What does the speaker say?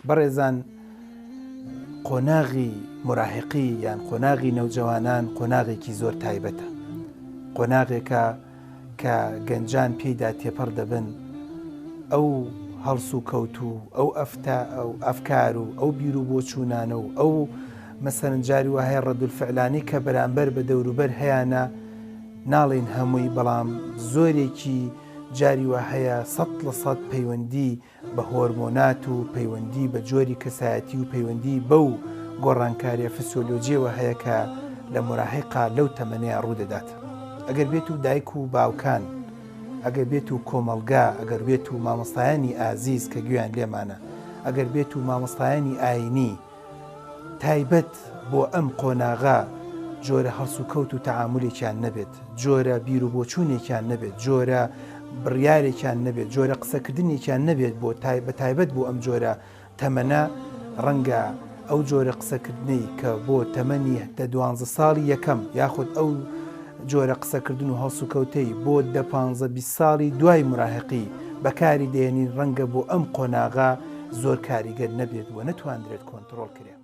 بەڕێزان قۆناغی مراهقی یان قۆناغی نەوجەوانان قۆناغێکی زۆر تایبەتە، قۆناغێکە کە گەنجان پێیدا تێپەڕ دەبن ئەو هەڵس و کەوت و ئەو ئەفکار و ئەو بیر و بۆچوونانە و ئەو مەسەرنجاری وە هەیە ڕەدولفعلانی کە بەرامبەر بە دەوروبەر هەیەە ناڵێن هەمووی، بەڵام زۆرێکی جاری وە هەیە 100% پەیوەندی بە هۆرمۆنات و پەیوەندی بە جۆری کەسایەتی و پەیوەندی بەو گۆڕانکاریە فسیۆلۆجیەوە هەیە کە لە مراهقا لەو تەمەنەیە ڕوودەدات. ئەگەر بێت و دایک و باوکان، ئەگەر بێت و کۆمەلگا، ئەگەر بێت و مامۆستایانی ئازیز کە گویان لێمانە، ئەگەر بێت و مامۆستایانی ئاینی تایبەت بۆ ئەم قۆناغا جۆرە هەڵس و کەوت و تەعاملێکیان نەبێت، جۆرە بیر و بۆچوونێکیان نەبێت، جۆرە بڕیارێکیان نەبێت، جۆرە قسەکردنێکیان نەبێت بۆ بە تایبەت بۆ ئەم جۆرە تەمەنە، ڕەنگە ئەو جۆرە قسەکردنەی کە بۆ تەمەنی 12 ساڵی یەکەم یاخود ئەو جۆرە قسەکردن و هەڵس و کەوتەی بۆ 15-20 ساڵی دوای مراهقی بەکاری دێنین، ڕەنگە بۆ ئەم قۆناغا زۆر کاریگەر نەبێت و نەتوانرێت کۆنتڕۆڵ کرێت.